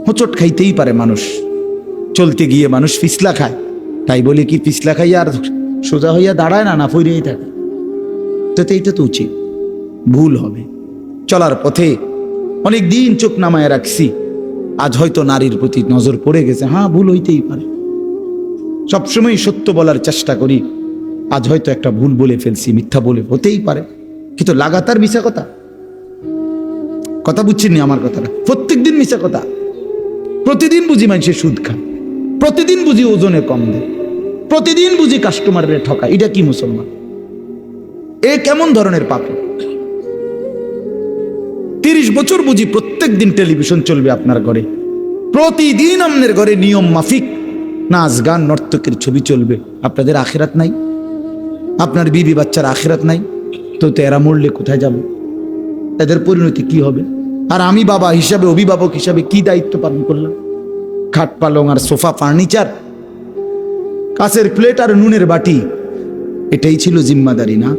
হোঁচট খাইতেই পারে মানুষ, চলতে গিয়ে মানুষ পিছলা খায়, তাই বলে কি পিছলা খাইয়া আর সোজা হইয়া দাঁড়ায় না, না ফইরেই থাকে? তো এইটা তো উচিত, ভুল হবে। চলার পথে অনেক দিন চোখ নামায় রাখছি, আজ হয়তো নারীর প্রতি নজর পড়ে গেছে, হ্যাঁ ভুল হইতেই পারে। সবসময় সত্য বলার চেষ্টা করি, আজ হয়তো একটা ভুল বলে ফেলছি, মিথ্যা বলে, হতেই পারে। কিন্তু লাগাতার মিশা কথা বুঝছেন আমার কথাটা? প্রত্যেকদিন মিশা কথা, প্রতিদিন বুঝি মানুষের সুদ খায়, প্রতিদিন বুঝি ওজনে কম দেয়, প্রতিদিন বুঝি কাস্টমারের ঠকা। এটা কি মুসলমান? এ কেমন ধরনের পাপী? 30 বছর বুঝি প্রত্যেক দিন টেলিভিশন চলবে আপনার ঘরে, প্রতিদিন আপনার ঘরে নিয়ম মাফিক নাচ গান নর্তকের ছবি চলবে। আপনাদের আখিরাত নাই? আপনার বিবি বাচ্চার আখিরাত নাই? তো এরা মরলে কোথায় যাবে? এদের পরিণতি কি হবে? আর আমি বাবা হিসাবে, অভিভাবক হিসাবে কি দায়িত্ব পালন করলাম? খাট পালং আর সোফা, ফার্নিচার, কাঁচের প্লেট আর নুনের বাটি, এটাই ছিল জিম্মাদারি না?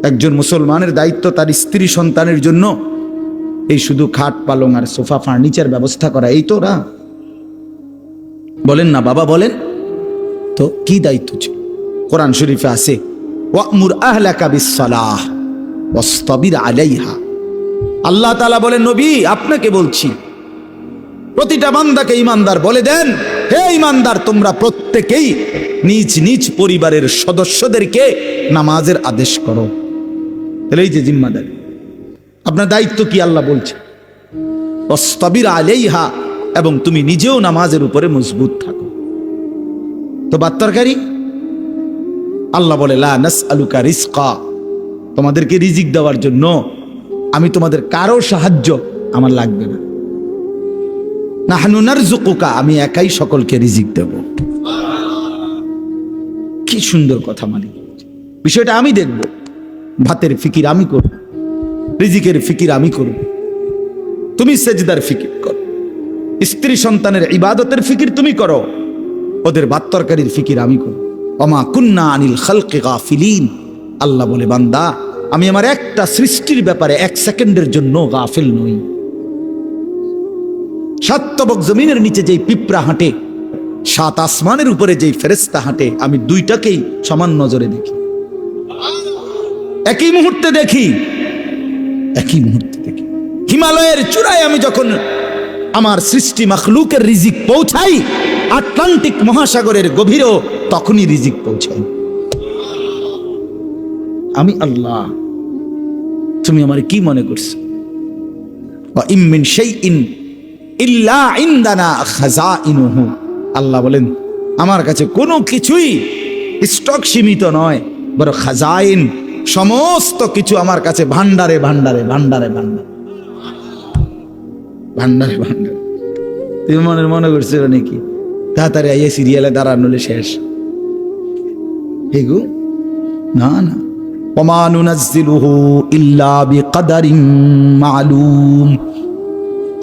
একজন মুসলমানের দায়িত্ব তার স্ত্রী সন্তানের জন্য এই শুধু খাট পালং আর সোফা ফার্নিচার ব্যবস্থা করা, এই তো না? বলেন না বাবা, বলেন তো কি দায়িত্ব ছিল? কোরআন শরীফে আছে, ওয়া'মুর আহলাকা বিস-সালাহ ওয়াসতাবির আলাইহা। আল্লাহ তাআলা বলেন, নবী আপনাকে বলছি, প্রতিটা বান্দাকে ঈমানদার বলে দেন, হে ঈমানদার, তোমরা প্রত্যেকেই নিজ নিজ পরিবারের সদস্যদেরকে নামাজের আদেশ করো। তাহলে এই যে জিম্মাদারি, আপনার দায়িত্ব কি আল্লাহ বলছে, ওয়াসতাবির আলাইহা, এবং তুমি নিজেও নামাজের উপরে মজবুত থাকো। তো বাত্তরকারী আল্লাহ বলে, লা নাসআলুকা রিজকা, তোমাদেরকে রিজিক দেওয়ার জন্য আমি তোমাদের কারো সাহায্য আমার লাগবে না। নাহনু নারযুকুকা, আমি একাই সকলকে রিজিক দেব। কি সুন্দর কথা! মালিক বিষয়টা আমি দেখব, ভাতের ফিকির আমি করব, রিজিকের ফিকির আমি করব, তুমি সেজদার ফিকির করো, স্ত্রী সন্তানের ইবাদতের ফিকির তুমি করো, ওদের ভাত তরকারির ফিকির আমি করব। ওমা কুন্না আনিল খালকি গাফিলিন, আল্লাহ বলে, বান্দা আমি আমার একটা সৃষ্টির ব্যাপারে 1 সেকেন্ডের জন্য গাফিল নই। সাতবক জমিনের নিচে যেই পিঁপড়া হাঁটে, 7 আসমানের উপরে যেই ফেরেশতা হাঁটে, আমি দুইটাকেই সমান নজরে দেখি, একই মুহূর্তে দেখি, একই মুহূর্তে দেখি। হিমালয়ের চূড়ায় আমি যখন আমার সৃষ্টি মাখলুকের রিজিক পৌঁছাই, আটলান্টিক মহাসাগরের গভীরেও তখনই রিজিক পৌঁছাই। আমি আল্লাহ, তুমি আমার কি মনে করছো? ওয়া ইম মিন শাইইন ইল্লা ইনদানা খাযাইনুহু, আল্লাহ বলেন আমার কাছে কোনো কিছুই স্টক সীমিত নয়, বরং খাজাইন, সমস্ত কিছু আমার কাছে ভান্ডারে ভান্ডারে ভান্ডারে ভান্ডারে ভান্ডারে ভান্ডারে। তুমি মনে করছো নাকি তাড়াতাড়ি আইয়ে সিরিয়ালে দাঁড়ানো শেষ? হেগু না না, ওমা নুনাজ্জিলুহু ইল্লা বিকদারিন মালুম,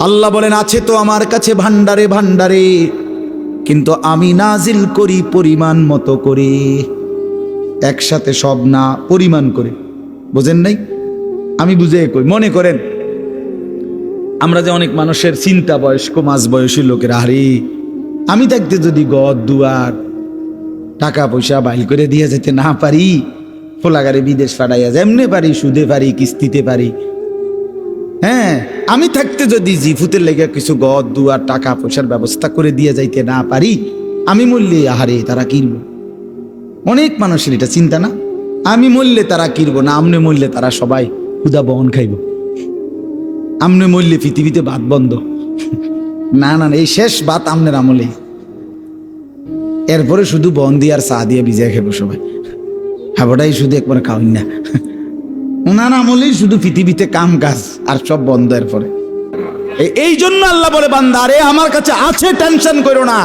আল্লাহ বলেন আছে তো আমার কাছে ভান্ডারে ভান্ডারে, কিন্তু আমি নাজিল করি পরিমাণ মতো করে, একসাথে সব না, পরিমাণ করে। বুঝেন নাই? আমি বুঝে কই, মনে করেন আমরা যে অনেক মানুষের চিন্তা বয়স্ক মাঝ বয়সী লোকের, আরে আমি দেখতে যদি ঘর দুয়ার টাকা পয়সা বাইল করে দিয়ে যেতে না পারি, ফোলাগারে বিদেশ পাঠাইয়া যেমনে পারি, সুদে পারি, কিস্তিতে পারি, হ্যাঁ আমি থাকতে যদি জিফুতের লেগে কিছু ঘর দুয়ার টাকা পয়সার ব্যবস্থা করে দিয়ে যাইতে না পারি, আমি মরলে আহারে তারা কিনবো। অনেক মানুষের এটা চিন্তা না, আমি মরলে তারা কিনবো না, আমনে মরলে তারা সবাই ক্ষুধা বহন খাইব, আমনে মরলে পৃথিবীতে ভাত বন্ধ। না না, এই শেষ ভাত আমনের আমলে, এরপরে শুধু বন দিয়ে আর চা দিয়ে ভিজায় খাবো সবাই, হাবটাই শুধু একবার খাওয়াই না, ওনার আমলেই শুধু পৃথিবীতে কাম কাজ আর সব বন্ধ। এরপরে এই জন্য আল্লাহ বলে, বান্দা আরে আমার কাছে আছে, টেনশন করো না,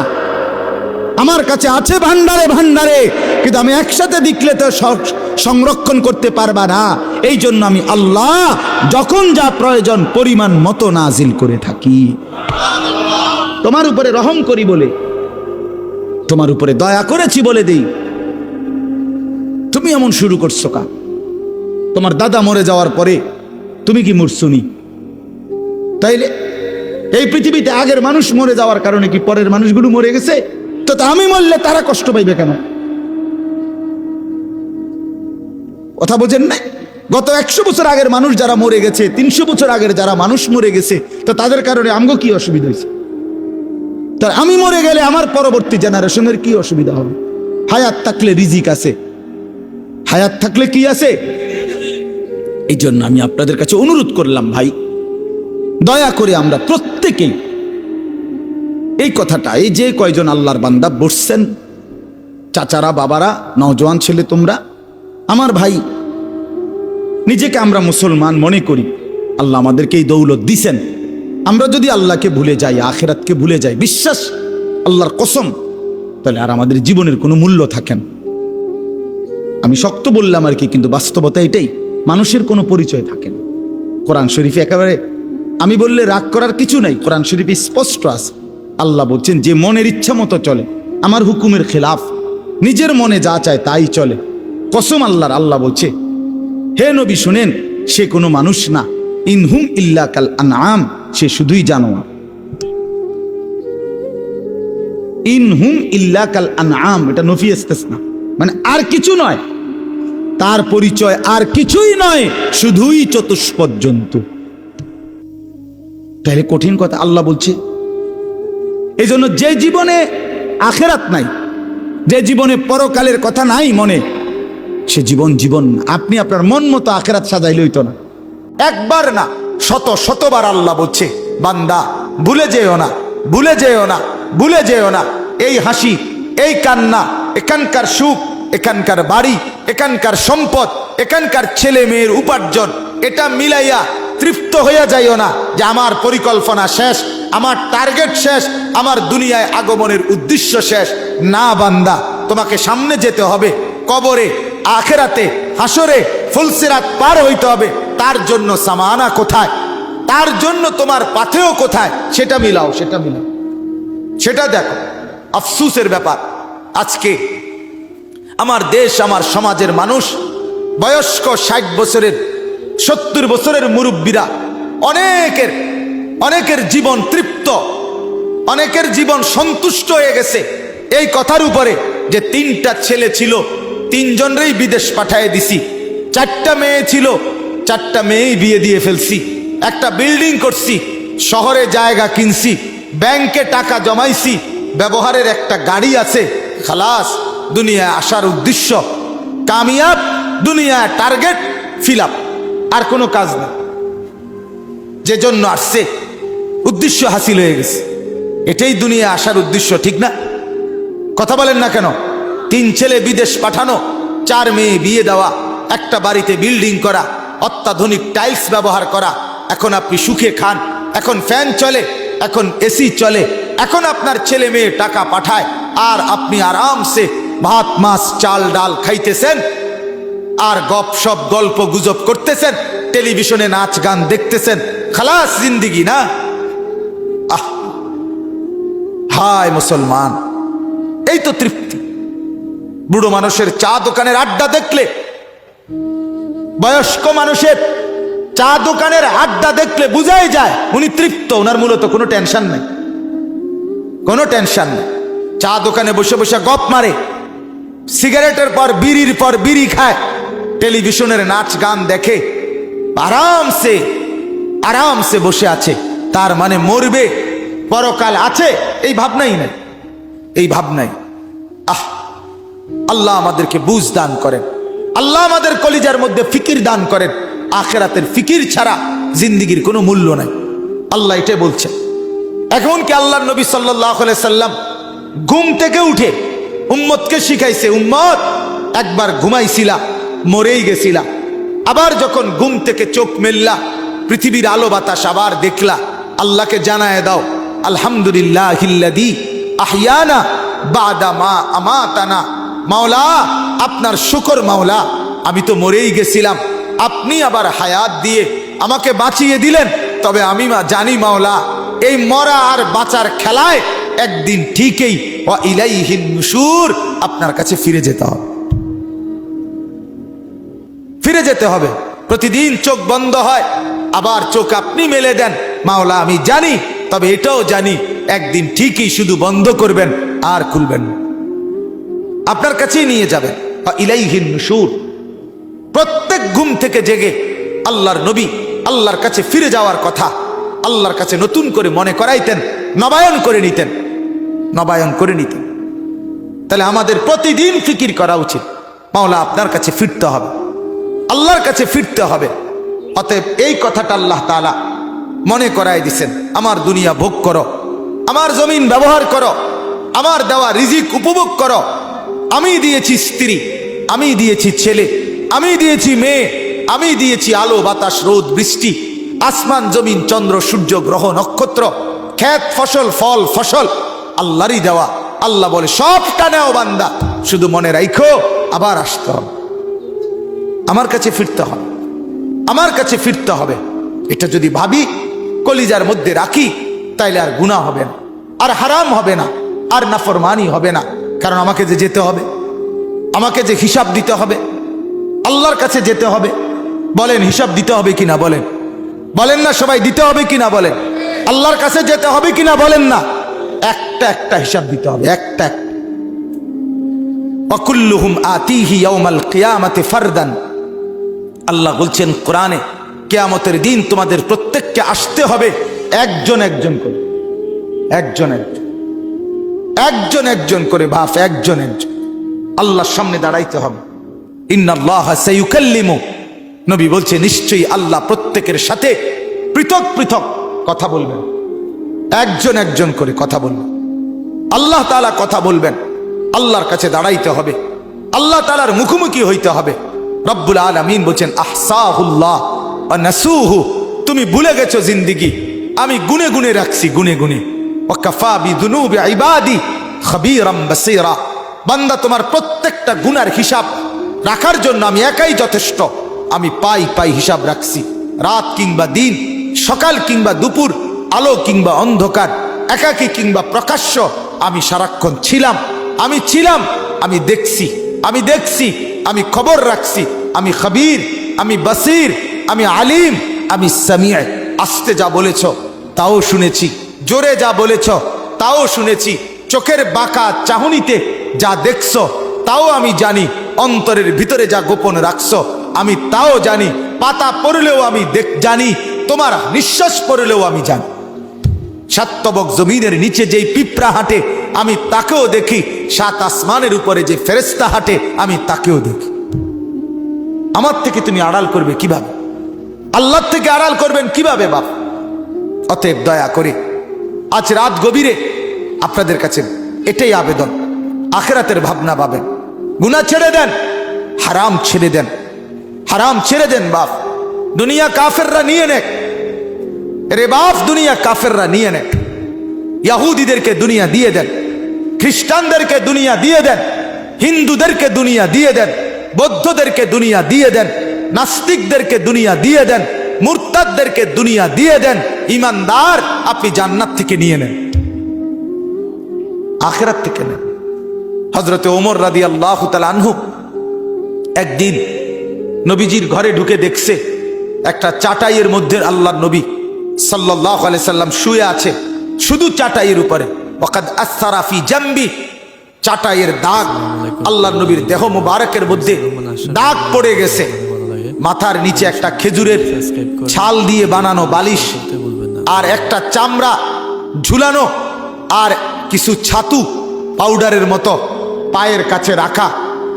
আমার কাছে আছে ভান্ডারে ভান্ডারে, কিন্তু আমি একসাথে দেখলে তো সংরক্ষণ করতে পারবা না। এই জন্য আমি আল্লাহ যখন যা প্রয়োজন পরিমাণ মতো নাজিল করে থাকি। তোমার উপরে রহম করি বলে, তোমার উপরে দয়া করেছি বলে দেই, তুমি এমন শুরু করছো কা? তোমার দাদা মরে যাওয়ার পরে তুমি কি মরছুনি? তাইলে এই পৃথিবীতে আগের মানুষ মরে যাওয়ার কারণে কি পরের মানুষগুলো মরে গেছে? তো আমি মরলে তারা কষ্ট পাইবে কেন? কথা বোঝেন না? গত 100 বছর আগের মানুষ যারা মরে গেছে, 300 বছর আগের যারা মানুষ মরে গেছে, তো তাদের কারণে আমগো কি অসুবিধা হয়েছে? তার আমি মরে গেলে আমার পরবর্তী জেনারেশনের কি অসুবিধা হবে? হায়াত থাকলে রিজিক আছে, হায়াত থাকলে কি আছে? এই জন্য আমি আপনাদের কাছে অনুরোধ করলাম, ভাই দয়া করে আমরা প্রত্যেকেই এই কথাটা, এই যে কয়জন আল্লাহর বান্দা বসছেন, চাচারা, বাবারা, নওজোয়ান ছেলে তোমরা, আমার ভাই, নিজেকে আমরা মুসলমান মনে করি, আল্লাহ আমাদেরকে এই দৌলত দিছেন। আমরা যদি আল্লাহকে ভুলে যাই, আখিরাতকে ভুলে যাই, বিশ্বাস আল্লাহর কসম, তাহলে আর আমাদের জীবনের কোনো মূল্য থাকে না। আমি শক্ত বললাম আর কি, কিন্তু বাস্তবতা এটাই, মানুষের কোনো পরিচয় থাকে না। কোরআন শরীফে একেবারে আমি বললে রাগ করার কিছু নাই, কোরআন শরীফে স্পষ্ট আছে। আল্লাহ বলছেন, যে মনের ইচ্ছা মতো চলে, আমার হুকুমের খেলাফ, নিজের মনে যা চায় তাই চলে, কসম আল্লাহর, আল্লাহ বলছে, হে নবী শুনেন, সে কোনো মানুষ না, ইনহুম ইল্লা কাল আনআম, সে শুধুই জানোয়ার। ইনহুম ইল্লা কাল আনআম, এটা নফি ইস্তিসনা, মানে আর কিছু নয়, তার পরিচয় আর কিছুই নয়, শুধুই চতুষ্পদ জন্তু। তাহলে কঠিন কথা আল্লাহ বলছে। এই জন্য যে জীবনে আখেরাত নাই, যে জীবনে পরকালের কথা নাই মনে, সে জীবন জীবন না। আপনি আপনার মন মতো আখেরাত সাজাইলে হইতো না। একবার না, শত শতবার আল্লাহ বলছে, বান্দা ভুলে যেও না, ভুলে যেও না, ভুলে যেও না, এই হাসি, এই কান্না, এখানকার সুখ, এখানকার বাড়ি, এখানকার সম্পদ, এখানকার ছেলে মেয়ের উপার্জন, এটা মিলাইয়া তৃপ্ত হইয়া যাইও না যে আমার পরিকল্পনা শেষ, আমার টার্গেট শেষ, আমার দুনিয়ায় আগমনের উদ্দেশ্য শেষ। না বান্দা, তোমাকে সামনে যেতে হবে, কবরে, আখেরাতে, হাসরে, ফুলসিরাত পার হইতে হবে। তার জন্য সামানা কোথায়, তার জন্য তোমার পাথেও কোথায়, সেটা মিলাও, সেটা মিলাও, সেটা দেখো। আফসুসের ব্যাপার, আজকে আমার দেশ, আমার সমাজের মানুষ, বয়স্ক 60 বছরের, 70 বছরের মুরব্বীরা, অনেকের জীবন তৃপ্ত, অনেকের জীবন সন্তুষ্ট হয়ে গেছে এই কথার উপরে যে 3টা ছেলে ছিল, 3 জনরেই বিদেশ পাঠিয়ে দিছি, 4টা মেয়ে ছিল, 4টা মেয়েই বিয়ে দিয়ে ফেলছি, একটা বিল্ডিং করছি, শহরে জায়গা কিনছি, ব্যাংকে টাকা জমাইছি, ব্যবহারের একটা গাড়ি আছে, খালাস, দুনিয়ায় আসার উদ্দেশ্য কামিয়াব, দুনিয়ায় টার্গেট ফিল আপ, আর কোনো কাজ নেই। যে জন্য আসছে উদ্দেশ্য হাসিল হয়ে গেছে, এটাই দুনিয়া আসার উদ্দেশ্য, ঠিক না? কথা বলেন না কেন? 3 ছেলে বিদেশ পাঠানো, 4 মেয়ে বিয়ে দেওয়া, একটা বাড়িতে বিল্ডিং করা, অত্যাধুনিক টাইলস ব্যবহার করা, এখন আপনি সুখে খান, এখন ফ্যান চলে, এখন এসি চলে, এখন আপনার ছেলে মেয়ে টাকা পাঠায়, আর আপনি আরামসে ভাত মাছ চাল ডাল খাইতেছেন, আর গপসপ গল্প গুজব করতেছেন, টেলিভিশনে নাচ গান দেখতেছেন, খালাস জিন্দিগি না? হায় মুসলমান, এই তো তৃপ্তি। বুড়ো মানুষের চা দোকানের আড্ডা দেখলে, বয়স্ক মানুষের চা দোকানের আড্ডা দেখলে বুঝাই যায় উনি তৃপ্ত, ওনার মূলত কোনো টেনশন নেই, কোনো টেনশন নেই। চা দোকানে বসে বসে গপ মারে, সিগারেটের পর বিড়ি খায়, টেলিভিশনের নাচ গান দেখে, আরামসে আরামসে বসে আছে। তার মানে মরবে, পরকাল আছে, এই ভাবনাই নাই, এই ভাবনাই। আল্লাহ আমাদেরকে বুঝ দান করেন, আল্লাহ আমাদের কলিজার মধ্যে ফিকির দান করেন। আখিরাতের ফিকির ছাড়া জিন্দিগির কোনো মূল্য নাই, আল্লাহ এটাই বলছেন। এখন কি আল্লাহর নবী সাল্লাল্লাহু আলাইহি সাল্লাম ঘুম থেকে উঠে উম্মতকে শিখাইছে, উম্মত একবার ঘুমাইছিলা, মরেই গেছিলা, আবার যখন ঘুম থেকে চোখ মেললা, পৃথিবীর আলো বাতাস আবার দেখলা, আল্লাহকে জানায় দাও, আলহামদুলিল্লাহিল্লাযী আহইয়ানা বাদা মা আমাতানা। মাওলা, আপনার শুকর মাওলা, আমি তো মরেই গেছিলাম, আপনি আবার হায়াত দিয়ে আমাকে বাঁচিয়ে দিলেন। তবে আমি জানি মাওলা, এই মরা আর বাঁচার খেলায় একদিন ঠিকই ওয়া ইলাইহিন নুশুর, আপনার কাছে ফিরে যেতে হবে, ফিরে যেতে হবে। প্রতিদিন চোখ বন্ধ হয়, আবার চোখ আপনি মেলে দেন, মাওলা আমি জানি, তবে এটাও জানি একদিন ঠিকই শুধু বন্ধ করবেন আর খুলবেন না, আপনার কাছেই নিয়ে যাবেন। ইলাইহিন নুশুর। প্রত্যেক ঘুম থেকে জেগে আল্লাহর নবী আল্লাহর কাছে ফিরে যাওয়ার কথা আল্লাহর কাছে নতুন করে মনে করাইতেন, নবায়ন করে নিতেন, নবায়ন করে নিতেন। তাহলে আমাদের প্রতিদিন ফিকির করা উচিত, মাওলা আপনার কাছে ফিরতে হবে, আল্লাহর কাছে ফিরতে হবে। অতএব এই কথাটা আল্লাহ তাআলা মনে করাই দিছেন, আমার দুনিয়া ভোগ করো, আমার জমিন ব্যবহার করো, আমার দেওয়া রিজিক উপভোগ করো। আমি দিয়েছি স্ত্রী, আমি দিয়েছি ছেলে, আমি দিয়েছি মেয়ে, আমি দিয়েছি আলো বাতাস রোদ বৃষ্টি, আসমান জমিন চন্দ্র সূর্য গ্রহ নক্ষত্র, ক্ষেত ফসল ফল ফসল আল্লাহরই দেওয়া। আল্লাহ বলে সবটা নেও বান্দা, শুধু মনে রাখো আবার আসতে হবে, আমার কাছে ফিরতে হবে, আমার কাছে ফিরতে হবে। এটা যদি ভাবি, কলিজার মধ্যে রাখি, তাইলে আর গুনাহ হবে না, আর হারাম হবে না, আর নাফরমানি হবে না। কারণ আমাকে যে যেতে হবে, আমাকে যে হিসাব দিতে হবে, আল্লাহর কাছে যেতে হবে। বলেন হিসাব দিতে হবে কিনা? বলেন, বলেন না সবাই দিতে হবে কিনা? বলেন আল্লাহর কাছে যেতে হবে কিনা? বলেন না, একটা একটা হিসাব দিতে হবে, একটা একটা। ওয়াকুল্লুহুম আতিহি ইয়াউমাল কিয়ামাতি ফারদান। আল্লাহ বলছেন কোরআনে, কিয়ামতের দিন তোমাদের প্রত্যেককে আসতে হবে একজন একজন করে, একজন একজন, একজন একজন করে বাপ, একজন একজন আল্লাহর সামনে দাঁড়াইতে হবে। ইন্নাল্লাহা সাইয়ুকাল্লিমু, নবী বলছে নিশ্চয়ই আল্লাহ প্রত্যেকের সাথে পৃথক পৃথক কথা বলবেন, একজন একজন করে কথা বলবেন। আল্লাহ তাআলা কথা বলবেন, আল্লাহর কাছে দাঁড়াইতে হবে, আল্লাহ তাআলার মুখোমুখি হইতে হবে। রব্বুল আলামিন বলছেন আহসাহুল্লাহ ওয়া নাসুহু, তুমি ভুলে গেছো জিন্দেগি, আমি গুনে গুনে রাখছি, গুনে গুনে। ওয়া কাফা বিযুনুবি ইবাদি খাবীরাম বাসীরা, বান্দা তোমার প্রত্যেকটা গুনার হিসাব রাখার জন্য আমি একাই যথেষ্ট। আমি পাই পাই হিসাব রাখছি, রাত কিংবা দিন, সকাল কিংবা দুপুর, আলো কিংবা অন্ধকার, একাকী কিংবা প্রকাশ্য, আমি সারাক্ষণ ছিলাম, আমি ছিলাম, আমি দেখছি, আমি দেখছি, আমি খবর রাখছি, আমি খবীর, আমি বাসীর, আমি আলিম, আমি সামিআ। আস্তে যা বলেছ তাও শুনেছি, জোরে যা বলেছ তাও শুনেছি, চোখের বাঁকা চাহনিতে যা দেখছো তাও আমি জানি, অন্তরের ভিতরে যা গোপন রাখছো আমি তাও জানি, পাতা পড়লেও আমি জানি, তোমার নিঃশ্বাস পড়লেও আমি জানি। সাতবক জমিনের নিচে যেই পিঁপড়া হাঁটে আমি তাকেও দেখি, সাত আসমানের উপরে যে ফেরেশতা হাঁটে আমি তাকেও দেখি। আমার থেকে তুমি আড়াল করবে কিভাবে? আল্লাহর থেকে আড়াল করবেন কিভাবে বাপ? অতএব দয়া করে আজ রাত গভীরে আপনাদের কাছে এটাই আবেদন, আখিরাতের ভাবনা পাবেন, গুনাহ ছেড়ে দেন, হারাম ছেড়ে দেন, হারাম ছেড়ে দেন বাপ। দুনিয়া কাফেররা নিয়ে নেক রে বাপ, দুনিয়া কাফেররা নিয়ে নেক। ইহুদিদেরকে দুনিয়া দিয়ে দেন, খ্রিস্টানদেরকে দুনিয়া দিয়ে দেন, হিন্দুদেরকে দুনিয়া দিয়ে দেন, বৌদ্ধদেরকে দুনিয়া দিয়ে দেন, নাস্তিকদেরকে দুনিয়া দিয়ে দেন, মুরতাদদেরকে দুনিয়া দিয়ে দেন। ইমানদার আপনি জান্নাত থেকে নিয়ে নেন, আখিরাত থেকে নেন। হযরতে ওমর রাদিয়াল্লাহু তাআলা আনহু একদিন নবীজির ঘরে ঢুকে দেখছে একটা চাটাইয়ের মধ্যে আল্লাহর নবী সাল্লাল্লাহু আলাইহি সাল্লাম শুয়ে আছে, শুধু চাটাইয়ের উপরে। ওয়াকাদ আসসারা ফি জামবি, চাটাইয়ের দাগ, আল্লাহর নবীর দেহ মুবারকের মধ্যে দাগ পড়ে গেছে। মাথার নিচে একটা খেজুরের ছাল দিয়ে বানানো বালিশ, আর একটা চামড়া ঝুলানো, আর কিছু ছাতু পাউডারের মতো পায়ের কাছে রাখা,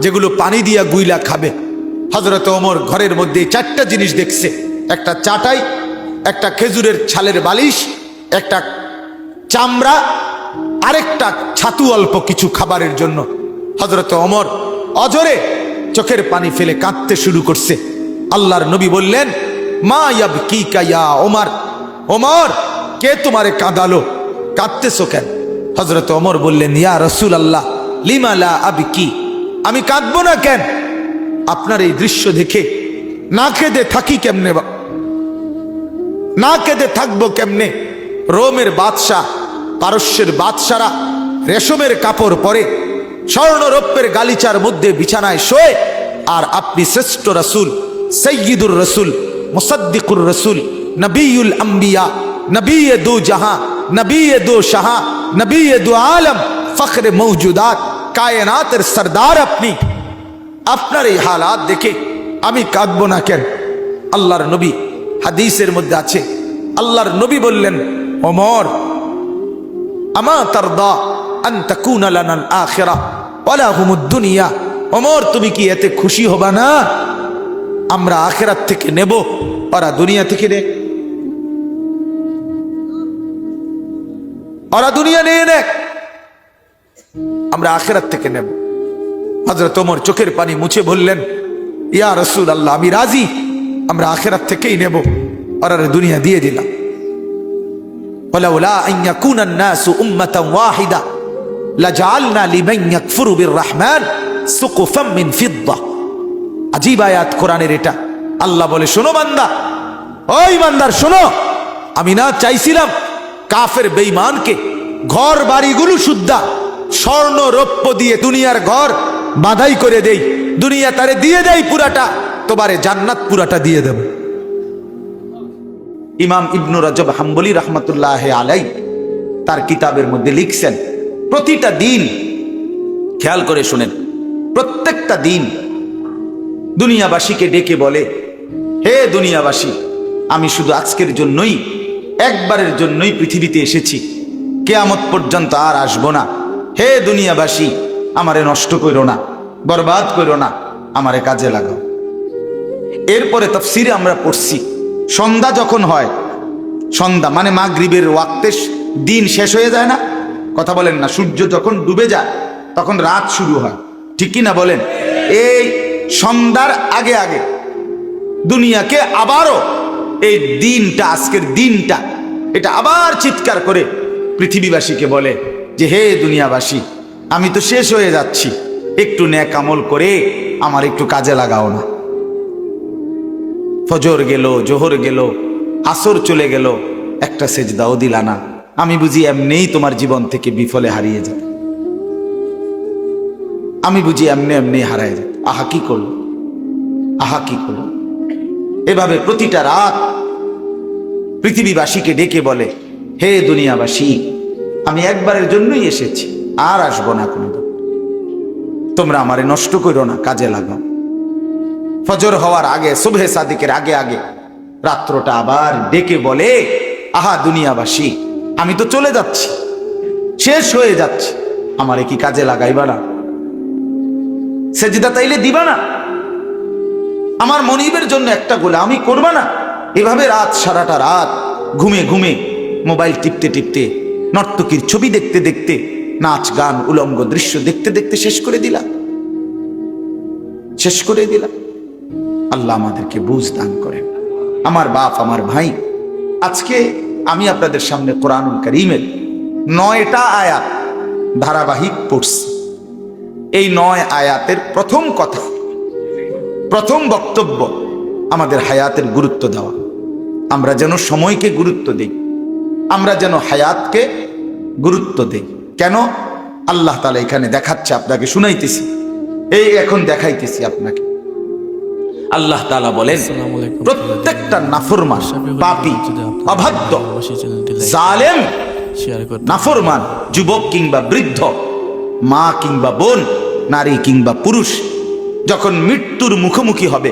যেগুলো পানি দিয়া গুইলা খাবে। হযরত ওমর ঘরের মধ্যে চারটা জিনিস দেখছে, একটা চাটাই, একটা খেজুরের ছালের বালিশ, একটা চামড়া, আরেকটা ছাতু অল্প কিছু খাবারের জন্য। হযরত ওমর অজরে চোখের পানি ফেলে কাঁদতে শুরু করছে। আল্লাহর নবী বললেন, মা ইয়াবকিকা ইয়া ওমর, ওমর কে তোমারে কাঁদালো, কাঁদতেছো কেন? হযরত ওমর বললেন, ইয়া রাসূলুল্লাহ লিমা লা আবকি, আমি কাঁদবো না কেন? আপনার এই দৃশ্য দেখে না কেঁদে থাকি কেমনে, না কেঁদে থাকবো কেমনে? রোমের বাদশাহ, পারস্যের বাদশারা রেশমের কাপড় পরে, স্বর্ণরৌপ্যের গালিচার মধ্যে বিছানায় শোয়, আর আপনি শ্রেষ্ঠ রাসূল, সাইয়্যিদুর রাসূল, মুসাদ্দিকুর রাসূল, নবিয়ুল আম্বিয়া, নবিয়ে দু জাহাঁ, নবী দো শাহ, নবী দো আলম, ফখরে মৌজুদাত, কায়নাতের সরদার আপনি। আপনার এই হালাত দেখে আমি কাঁদবো না কেন? আল্লাহর নবী, হাদিসের মধ্যে আছে, আল্লাহর নবী বললেন, ওমর, আমা তারদা আন তাকুনা লানাল আখিরাহ ওয়ালা হুমুদ দুনিয়া। ওমর, তুমি কি এতে খুশি হবা না আমরা আখিরাত থেকে নেব, ওরা দুনিয়া থেকে নেয়? ওরা দুনিয়া নিয়ে নেয়, আমরা আখিরাত থেকে নেব। হযরত ওমর চোখের পানি মুছে বললেন, ইয়া রাসূলুল্লাহ, আমি রাজি, আমরা আখিরাত থেকেই নেব, ওরা দুনিয়া দিয়ে দিলাম। ওয়ালাউলা আন ইয়াকুনা আন-নাসু উম্মাতান ওয়াহিদা লাজআলনা লিমান ইয়াকফুরু বির-রাহমান সুকুফাম মিন ফিদ্দা। আজীব আয়াত কোরআনের এটা। আল্লাহ বলে, শোনো বান্দা, ওই বান্দার শোনো, আমি না চাইছিলাম কাফের বেঈমানকে ঘর বাড়িগুলো শুদ্ধা স্বর্ণ রৌপ্য দিয়ে দুনিয়ার ঘর বাঁধাই করে দেই, দুনিয়া তারে দিয়ে দেই পুরাটা, তোমারে জান্নাত পুরাটা দিয়ে দেব। ইমাম ইবনু রাজব হাম্বলি রহমতুল্লাহ আলাই তার কিতাবের মধ্যে লিখছেন, প্রতিটা দিন, খেয়াল করে শুনেন, প্রত্যেকটা দিন দুনিয়াবাসীকে ডেকে বলে, হে দুনিয়াবাসী, আমি শুধু আজকের জন্যই, একবারের জন্যই পৃথিবীতে এসেছি, কিয়ামত পর্যন্ত আর আসবো না। হে দুনিয়াবাসী, আমারে নষ্ট করো না, বরবাদ করো না, আমারে কাজে লাগাও। এরপরে তাফসীরে আমরা পড়ছি, সন্ধ্যা যখন হয়, সন্ধ্যা মানে মাগরিবের ওয়াক্তে দিন শেষ হয়ে যায় না? কথা বলেন না? সূর্য যখন ডুবে যায় তখন রাত শুরু হয়, ঠিক কি না বলেন? এই সন্ধ্যার আগে আগে দুনিয়াকে আবারও এই দিনটা, আজকের দিনটা, এটা আবার চিৎকার করে পৃথিবীবাসীকে বলে যে, হে দুনিয়াবাসী, আমি তো শেষ হয়ে যাচ্ছি, একটু নেক আমল করে আমার একটু কাজে লাগাও না। ফজর গেল, জোহর গেল, আসর চলে গেল, একটা সেজদাও দিলা না, আমি বুঝি এমনিই তোমার জীবন থেকে বিফলে হারিয়ে যাবে, আমি বুঝি এমনি এমনি হারায় যাবে। আহা কি করলো, আহা কি করলো। এভাবে প্রতিটা রাত পৃথিবীবাসীকে ডেকে বলে, হে দুনিয়াবাসী, আমি একবারের জন্যই এসেছি, আর আসবো না কোনোদিন, তোমরা আমারে নষ্ট করো না, কাজে লাগাও। ফজর হওয়ার আগে, সুবহে সাদিকের আগে আগে রাত্রটা আবার ডেকে বলে, আহা দুনিয়াবাসী, আমি তো চলে যাচ্ছি, শেষ হয়ে যাচ্ছি, আমারে কি কাজে লাগাইবা না? সেজদা তাইলে দিবা না? আমার মনিবের জন্য একটা গোলামি করবা না? এভাবে রাত, সারাটা রাত ঘুমে ঘুমে, মোবাইল টিপতে টিপতে, নর্তকীর ছবি দেখতে দেখতে, নাচ গান উলঙ্গ দৃশ্য দেখতে দেখতে শেষ করে দিলা, শেষ করে দিলা। আল্লাহ আমাদেরকে বুঝ দান করেন। আমার বাপ, আমার ভাই, আজকে আমি আপনাদের সামনে কোরআনুল কারীমের 9টা আয়াত ধারাবাহিক পড়ছি। এই 9 আয়াতের প্রথম কথা, প্রথম বক্তব্য, আমাদের হায়াতের গুরুত্ব দেওয়া। আমরা যেন সময়কে গুরুত্ব দিই, আমরা যেন হায়াতকে গুরুত্ব দিই। কেন? আল্লাহ তাআলা এখানে দেখাচ্ছে, আপনাকে শুনাইতেছি, এই এখন দেখাইতেছি আপনাকে। আল্লাহ তাআলা বলেন, প্রত্যেকটা নাফরমান, পাপী, অবাধ্য, জালেম, নাফরমান যুবক কিংবা বৃদ্ধ, মা কিংবা বোন, নারী কিংবা পুরুষ, যখন মৃত্যুর মুখোমুখি হবে,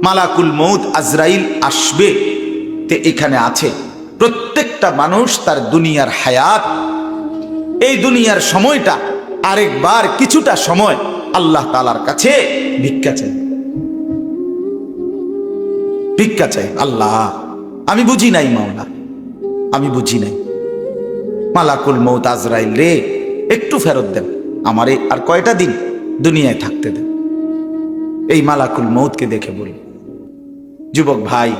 মালাকুল মউত আজরাইল আসবে, তে এখানে আছে প্রত্যেকটা মানুষ তার দুনিয়ার হায়াত, এই দুনিয়ার সময়টা আরেকবার কিছুটা সময় আল্লাহ তাআলার কাছে ভিক্ষা চাই, ভিক্ষা চাই। আল্লাহ, আমি বুঝি নাই মাওলা, আমি বুঝি নাই, মালাকুল মউত আজরাইল রে, একটু ফেরত দেন, আমারে আর কয়টা দিন দুনিয়ায় থাকতে দেন। এই মালাকুল মউতকে দেখে বলি, যুবক ভাই,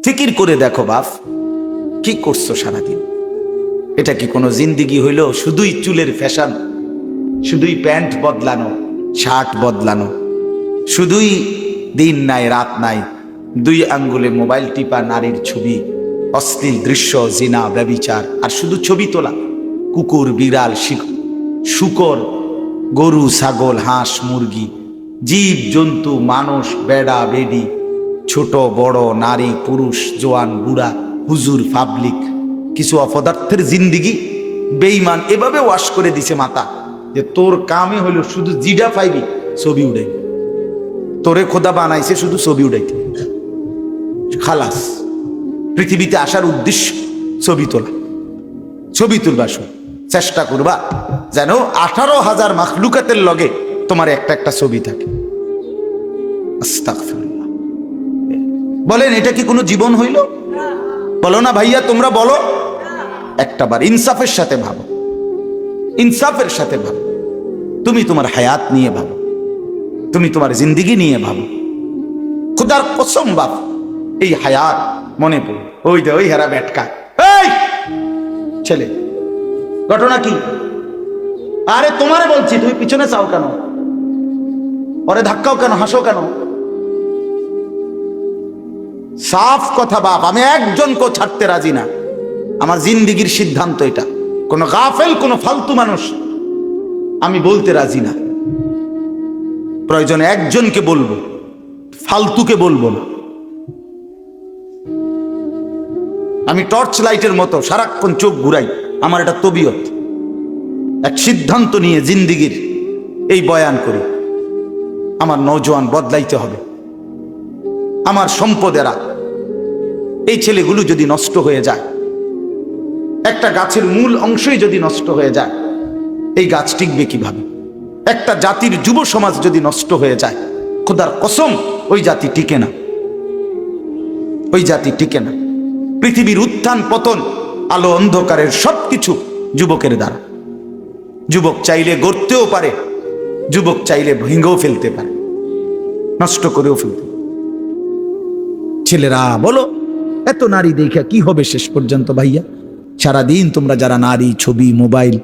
ফিকির করে দেখো বাপ, কি করছো সারাদিন? এটা কি কোনো জিন্দিগি হইল? শুধুই চুলের ফ্যাশন, শুধুই প্যান্ট বদলানো, শার্ট বদলানো, শুধুই দিন নাই রাত নাই, 2 আঙ্গুলে মোবাইল টিপা, নারীর ছবি, অশ্লীল দৃশ্য, জিনা, ব্যভিচার, আর শুধু ছবি তোলা, কুকুর, বিড়াল, শূকর, গরু, ছাগল, হাঁস, মুরগি, জীব জন্তু, মানুষ, বেড়া বেডি, ছোট বড়, নারী পুরুষ, জোয়ান বুড়া, হুজুর, পাবলিক, কিছু অপদার্থের জিন্দিগি বেঈমান এভাবে ওয়াশ করে দিছে মাথা যে তোর কামে হইল শুধু জিডা পাইবি ছবি উড়াই, তোরে খোদা বানাইছে শুধু ছবি উড়াইতে, খালাস। পৃথিবীতে আসার উদ্দেশ্য ছবি তোলা, ছবি তুলবা। শুধু চেষ্টা করবা যেন 18,000 মাখলুকাতের লগে তোমার একটা একটা ছবি থাকে। আস্তাগফিরুল্লাহ। বলেন এটা কি কোনো জীবন হইল? বলো না ভাইয়া, তোমরা বলো। একটাবার ইনসাফের সাথে ভাবো, ইনসাফের সাথে ভাবো। তুমি তোমার হায়াত নিয়ে ভাবো, তুমি তোমার জিন্দিগি নিয়ে ভাবো। খুদার কসম বাপ, এই হায়াত মনে পড়ে ওই যে ওই হেরা ব্যাটকা, এই ছেলে ঘটনা কি? আরে তোমারে বলছি, তুমি পিছনে চাও কেন? ওরে ধাক্কাও কেন, হাসো কেন? সাফ কথা বাপ, আমি একজনকেও ছাড়তে রাজি না। আমার জিন্দিগির সিদ্ধান্ত এটা। কোন গাফেল, কোন ফালতু মানুষ আমি বলতে রাজি না। প্রয়োজনে একজনকে বলবো, ফালতুকে বলবো না। আমি টর্চ লাইটের মতো সারাক্ষণ চোখ ঘুরাই, আমার এটা তবিয়ত। এক সিদ্ধান্ত নিয়ে জিন্দিগির এই বয়ান করি, আমার নওজোয়ান বদলাইতে হবে। আমার সম্পদেরা, এই ছেলেগুলো যদি নষ্ট হয়ে যায়, একটা গাছের মূল অংশই যদি নষ্ট হয়ে যায়, এই গাছ টিকবে কিভাবে? একটা জাতির যুব সমাজ যদি নষ্ট হয়ে যায়, খোদার কসম ওই জাতি টিকে না, ওই জাতি টিকে না। পৃথিবীর উত্থান পতন, আলো অন্ধকারের সবকিছু যুবকের দ্বারা। যুবক চাইলে গড়তেও পারে, যুবক চাইলে ভেঙেও ফেলতে পারে, নষ্ট করেও ফেলতে পারে। ছেলেরা বলো, এত নারী দেখা কি হবে শেষ পর্যন্ত ভাইয়া? সারাদিন তোমরা যারা নারী, ছবি, মোবাইল,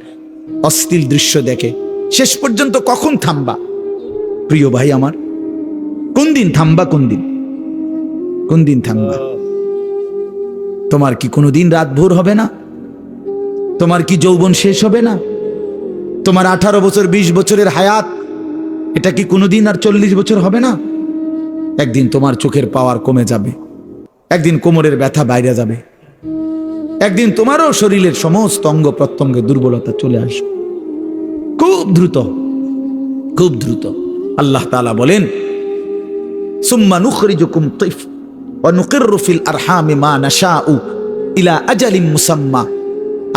অশ্লীল দৃশ্য দেখে, শেষ পর্যন্ত কখন থামবা? প্রিয় ভাই আমার, কোন দিন থামবা? কোন দিন, কোন দিন থামবা? তোমার কি কোনোদিন রাত ভোর হবে না? তোমার কি যৌবন শেষ হবে না? তোমার 18 বছর 20 বছরের হায়াত, এটা কি কোনোদিন আর 40 বছর হবে না? একদিন তোমার চোখের পাওয়ার কমে যাবে, একদিন কোমরের ব্যথা বাইরে যাবে, একদিন তোমারও শরীরের সমস্ত অঙ্গ প্রত্যঙ্গে দুর্বলতা চলে আসবে, খুব দ্রুত, খুব দ্রুত। আল্লাহ তাআলা বলেন, সুম্মা নুখরিজুকুম তিফ ওয়া নুকিররু ফিল আরহামি মা নাশাউ ইলা আজালিম মুসাম্মা।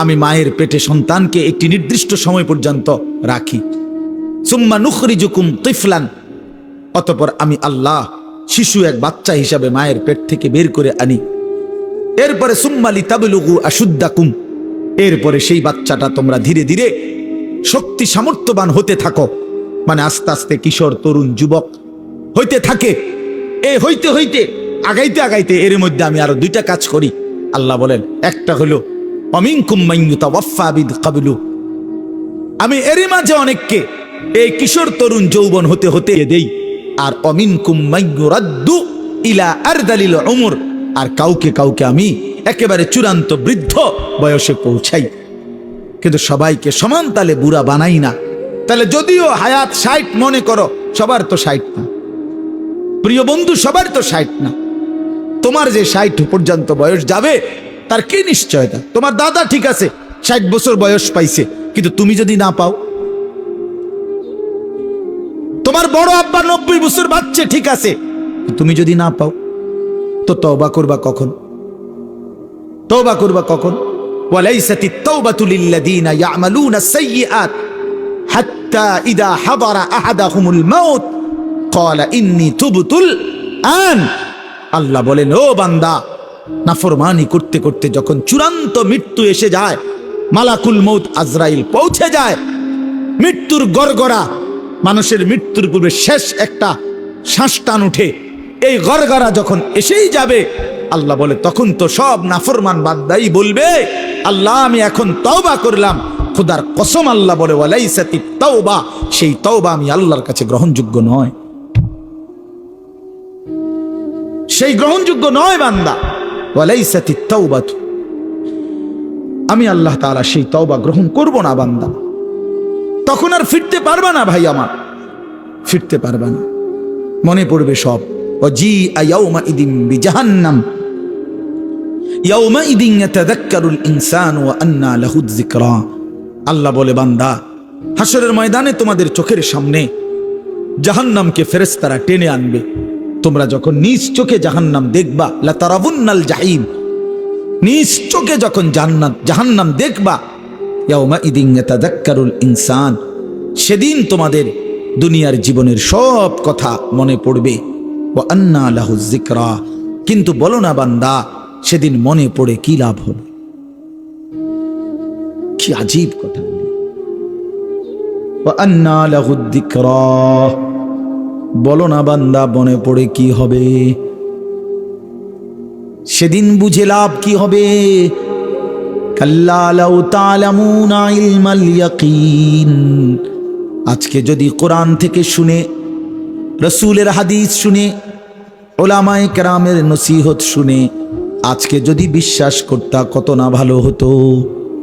আমি মায়ের পেটে সন্তানকে একটি নির্দিষ্ট সময় পর্যন্ত রাখি। সুম্মা নুখরিজুকুম তিফলান, অতঃপর আমি আল্লাহ শিশু এক বাচ্চা হিসাবে মায়ের পেট থেকে বের করে আনি। এরপরে সুম্মা লিতাবলুগু আশুদ্দাকুম, এরপরে সেই বাচ্চাটা তোমরা ধীরে ধীরে শক্তি সামর্থ্যবান হতে থাকো, মানে আস্তে আস্তে কিশোর, তরুণ, যুবক হইতে থাকে। এই হইতে হইতে আগাইতে আগাইতে এর মধ্যে আমি আরো 2টা কাজ করি। আল্লাহ বলেন, একটা হলো অমিনকুম মান ইউতাওয়াফা বিল, আমি এর মাঝে অনেককে এই কিশোর, তরুণ, যৌবন হতে হতে দেই। আর অমিনকুম মান ইউরাদ্দু ইলা আরদালিল উমর, আর কাউকে কাউকে আমি একেবারে চূড়ান্ত বৃদ্ধ বয়সে পৌঁছাই। কিন্তু সবাইকে সমান তালে বুড়া বানাই না। তাহলে যদিও হায়াত 60 মনে করো, সবার তো 60 না প্রিয় বন্ধু, সবার তো 60 না। তোমার যে 60 পর্যন্ত বয়স যাবে তার কি নিশ্চয়তা? তোমার দাদা ঠিক আছে 60 বছর বয়স পাইছে, কিন্তু তুমি যদি না পাও? তোমার বড় আব্বা 90 বছর বাচ্চা ঠিক আছে, তুমি যদি না পাও, তো তওবা করবা কখন? তওবা করবা কখন? ওয়ালাইসাতিত তাওবাতু লিল্লাযিনা ইয়ামালুনা সাইয়্যাত হাত্তা ইযা হাদারা আহাদাহুমুল মাউত ক্বালা ইন্নী তুবতুল আন। আল্লাহ বলেন, ও বান্দা, নাফরমানি করতে করতে যখন চূড়ান্ত মৃত্যু এসে যায়, মালাকুল মউত আজরাইল পৌঁছে যায়, মৃত্যুর গড়গড়া, মানুষের মৃত্যুর পূর্বে শেষ একটা শ্বাস টান উঠে, এই গড়গড়া যখন এসেই যাবে, আল্লাহ বলে তখন তো সব নাফরমান বান্দাই বলবে, আল্লাহ আমি এখন তওবা করলাম। খোদার কসম আল্লাহ বলে, ওয়ালাইসাতিত তাওবা, সেই তওবা আমি আল্লাহর কাছে গ্রহণযোগ্য নয়, সেই গ্রহণযোগ্য নয় বান্দা। ওয়ালাইসাতিত তাওবাতু, আমি আল্লাহ তাআলা সেই তওবা গ্রহণ করব না বান্দা। তখন আর ফিরতে পারবা না ভাই আমার, ফিরতে পারবা না, মনে পড়বে সব। ওয়াজিআ ইয়াউমা ইদিন বিজাহান্নাম ইয়াউমাইদিন ইয়াতাযাক্কারুল ইনসানু ওয়া আন্না লাহুয যিকরা। আল্লাহ বলে, বান্দা, হাসরের ময়দানে তোমাদের চোখের সামনে জাহান্নামকে ফেরেশতারা টেনে আনবে। তোমরা যখন নিজ চোখে জাহান্নাম দেখবা, লা তারাবুন্নাল জাহিম, নিজ চোখে যখন জাহান্নাম দেখবা, ইয়াউমাইদিন ইয়াতাযাক্কারুল ইনসান, সেদিন তোমাদের দুনিয়ার জীবনের সব কথা মনে পড়বে। ওয়া আন্না লাহুয যিকরা, কিন্তু বলো না বান্দা, সেদিন মনে পড়ে কি লাভ হবে? কি আজীব কথা! ওয়া আন্না লাহুয যিকরা, বলো না বান্দা, মনে পড়ে কি হবে? সেদিন বুঝে লাভ কি হবে? কাল্লা লাউ তা'লামুনা ইলমাল ইয়াকিন। আজকে যদি কোরআন থেকে শুনে, রাসূলের হাদিস শুনে, উলামায়ে কেরামের নসিহত শুনে আজকে যদি বিশ্বাস করতা, কত না ভালো হতো।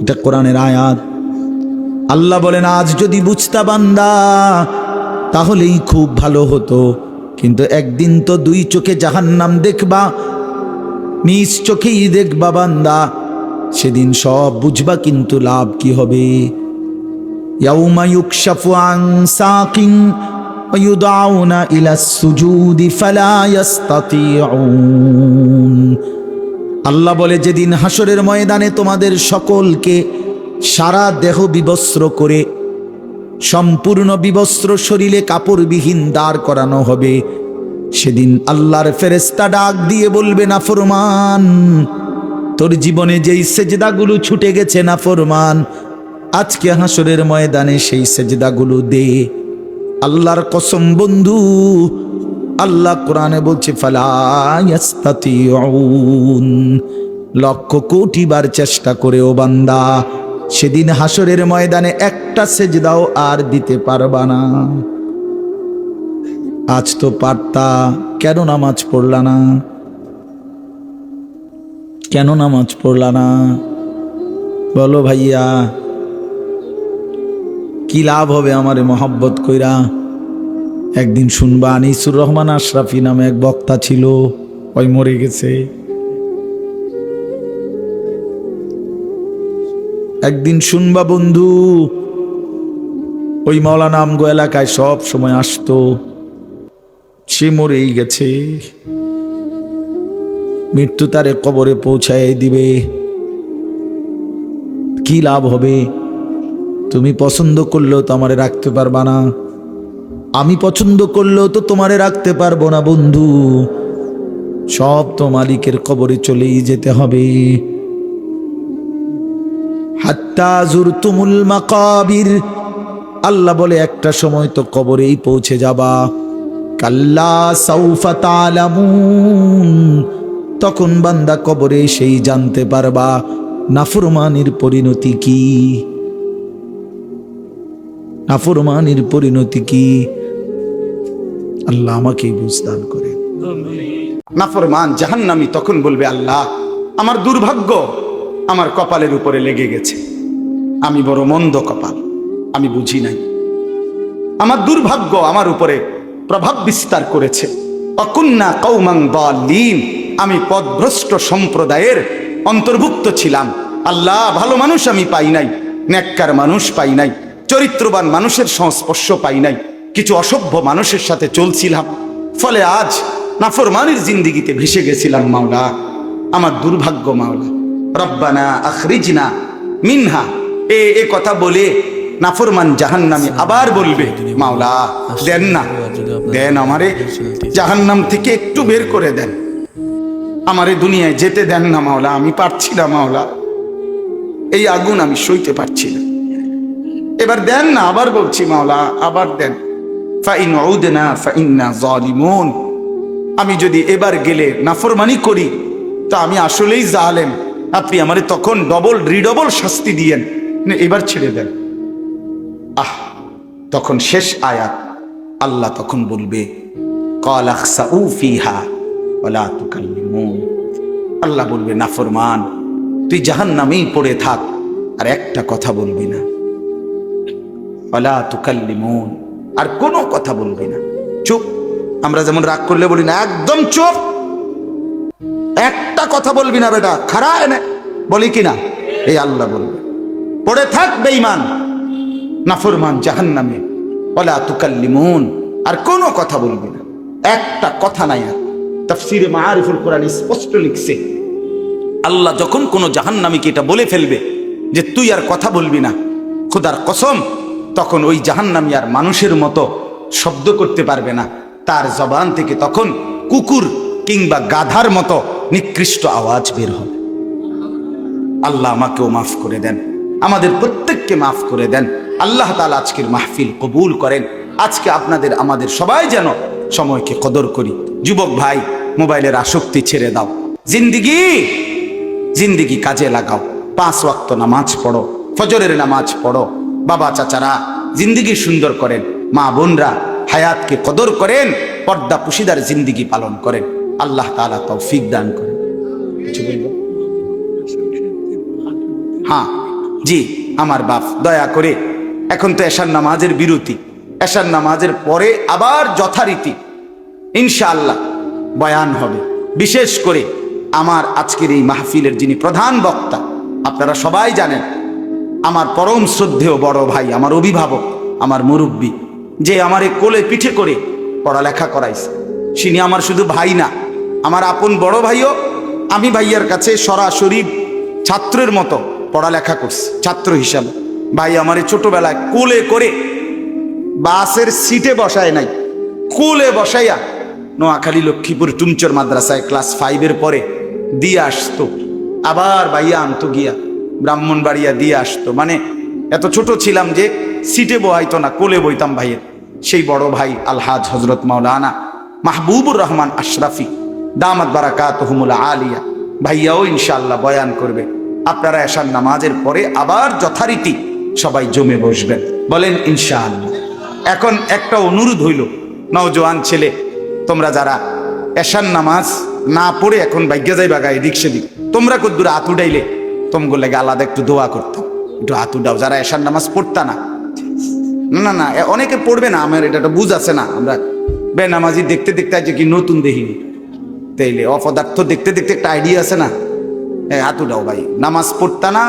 এটা কোরআনের আয়াত। আল্লাহ বলেন, আজ যদি বুঝতা বান্দা, তাহলেই খুব ভালো হতো। কিন্তু একদিন তো দুই চোখে জাহান্নাম দেখবা, নিজ চোখেই দেখবা বান্দা, সেদিন সব বুঝবা, কিন্তু লাভ কি হবে? ইয়াউমা ইউকশাফু আন সাকিন ওয়া ইউদআউনা ইলাস সুজুদি ফালা ইস্তাতিউন। আল্লাহ বলে, যেদিন হাসরের ময়দানে তোমাদের সকলকে সারা দেহ বিবস্ত্র করে, সম্পূর্ণ বিবস্ত্র শরীরে কাপড়বিহীন দাঁড় করানো হবে, সেদিন আল্লাহর ফেরেশতা ডাক দিয়ে বলবে, নাফরমান, তোর জীবনে যেই সেজদাগুলো ছুটে গেছে নাফরমান, আজকে হাসরের ময়দানে সেই সেজদাগুলো দে। আল্লাহর কসম বন্ধু, আল্লাহ কোরআনে বলছে, ফালা ইস্তাতিউন, লক্ষ কোটি বার চেষ্টা করেও বান্দা, সেদিন হাসরের ময়দানে একটা সেজদাও আর দিতে পারবা না। আজ তো পারতা, কেন নামাজ পড়লা না? কেন নামাজ পড়লা না? বলো ভাইয়া, কি লাভ হবে আমারে মহব্বত কইরা? একদিন শুনবা, আনিসুর রহমান আশরাফি নামে এক বক্তা ছিল, ওই মরে গেছে। একদিন শুনবা বন্ধু, ওই মাওলানা আমগো এলাকায় সব সময় আসতো, সে মরেই গেছে। মৃত্যু তারে কবরে পৌঁছায় দিবে। কি লাভ হবে? তুমি পছন্দ করলেও তো আমারে রাখতে পারবা না, আমি পছন্দ করলেও তো তোমারে রাখতে পারবো না বন্ধু। সব তো মালিকের কবরে চলেই যেতে হবে। হাত্তা যুরতুমুল মাকাবির, আল্লাহ বলে, একটা সময় তো কবরেই পৌঁছে যাবা। কাল্লা সাউফা তা'লামুন, তখন বান্দা কবরে সেই জানতে পারবা নাফরমানির পরিণতি কি। নাফরমানির পরিণতি কি? আল্লাহ আমাকে বুঝদান করে। নাফরমান জাহান্নামী তখন বলবে, আল্লাহ, আমার দুর্ভাগ্য আমার কপালের উপরে লেগে গেছে, আমি বড় মন্দ কপাল, আমি বুঝি নাই। আমার দুর্ভাগ্য আমার উপরে প্রভাব বিস্তার করেছে। অকুন্না কওমান দাল্লিন, আমি পথভ্রষ্ট সম্প্রদায়ের অন্তর্ভুক্ত ছিলাম। আল্লাহ, ভালো মানুষ আমি পাই নাই, নেককার মানুষ পাই নাই, চরিত্রবান মানুষের সংস্পর্শ পাই নাই, কিছু অসভ্য মানুষের সাথে চলছিলাম, ফলে আজ নাফরমানির জিন্দেগিতে ভেসে গেছিলাম। মাওলা, আমার দুর্ভাগ্য মাওলা। রব্বানা আখরিজনা মিনহা, এ কথা বলে নাফরমান জাহান্নামী আবার বলবে, মাওলা দেন না, দেন আমারে জাহান্নাম থেকে একটু বের করে দেন, আমারে দুনিয়ায় যেতে দেন না মাওলা, আমি পারছি না মাওলা, এই আগুন আমি সইতে পারছি না, এবার দেন না। আবার বলছি মাওলা, আবার দেন। ফাইন উদনা ফাইন্না যালিমুন, আমি যদি এবার গেলে নাফরমানি করি তো আমি আসলেই জালেম, আপনি আমারে তখন ডবল রিডবল শাস্তি দিয়েন, এবার ছেড়ে দেন। তখন শেষ আয়াত, আল্লাহ তখন বলবে, ক্বাল আখসাউ ফিহা ওয়ালা তুকাল্লিমুন, আল্লাহ বলবে, নাফরমান তুই জাহান্নামেই পড়ে থাক, আর একটা কথা বলবি না। ওয়ালা তুকাল্লিমুন, আর কোনো কথা বলবি না, চুপ। আমরা যেমন রাগ করলে বলি না, একদম চুপ, একটা কথা বলবি না বেটা, খারা এনে বলি কিনা, এই আল্লাহ বলবে। পড়ে থাক বেঈমান নাফরমান জাহান্নামে, ওয়ালা তুকাল্লিমুন, আর কোনো কথা বলবি না, একটা কথা নাই। আর তাফসীরে মাআরিফুল কোরআন স্পষ্ট লিখছে, আল্লাহ যখন কোনো জাহান্নামীকে এটা বলে ফেলবে যে তুই আর কথা বলবি না, খোদার কসম, তখন ওই জাহান্নামী আর মানুষের মতো শব্দ করতে পারবে না, তার জবান থেকে তখন কুকুর কিংবা গাধার মতো নিকৃষ্ট আওয়াজ বের হবে। আল্লাহ আমাকেও মাফ করে দেন, আমাদের প্রত্যেককে মাফ করে দেন। আল্লাহ তাআলা আজকের মাহফিল কবুল করেন। আজকে আপনাদের আমাদের সবাই যেন সময়কে কদর করি। যুবক ভাই, মোবাইলের আসক্তি ছেড়ে দাও, জিন্দিগি কাজে লাগাও, 5 ওয়াক্ত নামাজ পড়ো, ফজরের নামাজ পড়ো। বাবা চাচারা জিন্দিগি সুন্দর করেন, মা বোনরা হায়াতকে কদর করেন, পর্দা পুশিদার জিন্দিগি পালন করেন। আল্লাহ তাআলা তৌফিক দান করেন। কিছু বলবো? হ্যাঁ জি, আমার বাপ দয়া করে, এখন তো এশার নামাজের বিরতি, এশার নামাজের পরে আবার যথারীতি ইনশাআল্লাহ বয়ান হবে। বিশেষ করে আমার আজকের এই মাহফিলের যিনি প্রধান বক্তা, আপনারা সবাই জানেন, আমার পরম শ্রদ্ধেয় বড় ভাই, আমার অভিভাবক, আমার মুরব্বী, যে আমারে কোলে পিঠে করে পড়ালেখা করাইছে, তিনি আমার শুধু ভাই না, আমার আপন বড় ভাইও। আমি ভাইয়ার কাছে সরাসরি ছাত্রের মতো পড়ালেখা করছি, ছাত্র হিসাবে। ভাই আমারে ছোটবেলায় কোলে করে বাসের সিটে বসায় নাই, কোলে বসাইয়া নোয়াখালী লক্ষ্মীপুর টুমচর মাদ্রাসায় ক্লাস 5-এর পরে দিয়ে আসতো, আবার ভাইয়া আনতো গিয়া ব্রাহ্মণবাড়িয়া দিয়ে আসতো। মানে এত ছোট ছিলাম যে সিটে বহাইতো না, কোলে বইতাম ভাইয়ের। সেই বড় ভাই আলহাজ হজরত মাওলানা মাহবুবুর রহমান আশরাফি দামাত বারাকাতুহুমুল আলিয়া, ভাইয়াও ইনশাআল্লাহ বয়ান করবে। আপনারা এশার নামাজের পরে আবার যথারীতি সবাই জমে বসবেন, বলেন ইনশাআল্লাহ। এখন একটা অনুরোধ হইল, নওজোয়ান ছেলে, তোমরা যারা এশার নামাজ না পড়ে এখন ভাগ্যে যাই বাগায় এদিক সেদিক, তোমরা কদ্দুর হাত উঠাইলে তোমগুলো লাগে আলাদা একটু দোয়া করতাম, একটু হাত উঠাও যারা এশার নামাজ পড়তা না। না না, অনেকে পড়বে না, আমার এটা বুঝ আছে না, আমরা বেনামাজি দেখতে দেখতে আছে কি নতুন দেখিনি, তাইলে অপদার্থ দেখতে দেখতে একটা আইডিয়া আছে না। হাত উঠাও ভাই, নামাজ পড়তা না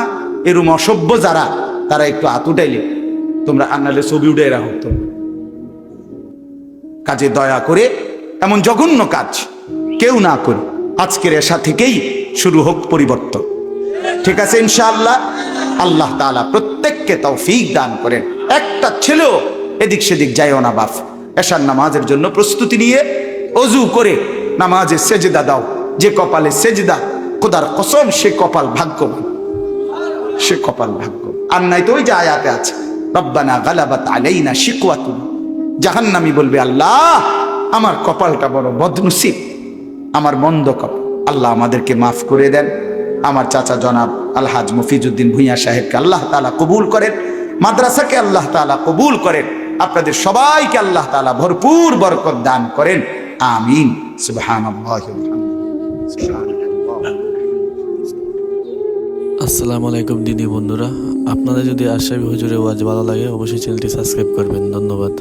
এরম অসভ্য যারা, তারা একটু হাত উঠাইলে তোমরা, আনালে ছবি উঠে রাখো তো। কাজে দয়া করে এমন জঘন্য কাজ কেউ না করে, আজকের এশা থেকেই শুরু হোক পরিবর্তন, ঠিক আছে ইনশাআল্লাহ। আল্লাহ তাআলা প্রত্যেককে তৌফিক দান করেন। একটা ছেলেও এদিক সেদিক যায়ও না বাপ, এশার নামাজের জন্য প্রস্তুতি নিয়ে অজু করে নামাজে সেজদা দাও। যে কপালে সেজদা, খোদার কসম সে কপাল ভাগ্যবান, সে কপাল ভাগ্য। আর নাই তো ওই যে আয়াতে আছে, রব্বানা গালাবাত আলাইনা শিকওয়াতুনা, জাহান্নামী বলবে আল্লাহ আমার কপালটা বড় বদনসিব, আমার মন্দ কপাল, আল্লাহ আমাদেরকে মাফ করে দেন। আমার চাচা জনাব আলহাজ মফিজউদ্দিন ভূঁইয়া সাহেবকে আল্লাহ তাআলা কবুল করেন, মাদ্রাসাকে আল্লাহ তাআলা কবুল করেন, আপনাদের সবাইকে আল্লাহ তাআলা ভরপুর বরকত দান করেন, আমিন। সুবহানাল্লাহি ওয়া বিহামদিহি। আসসালামু আলাইকুম দিনী বন্ধুরা, আপনাদের যদি আশরাফি হুজুরের ওয়াজ ভালো লাগে অবশ্যই চ্যানেলটি সাবস্ক্রাইব করবেন। ধন্যবাদ।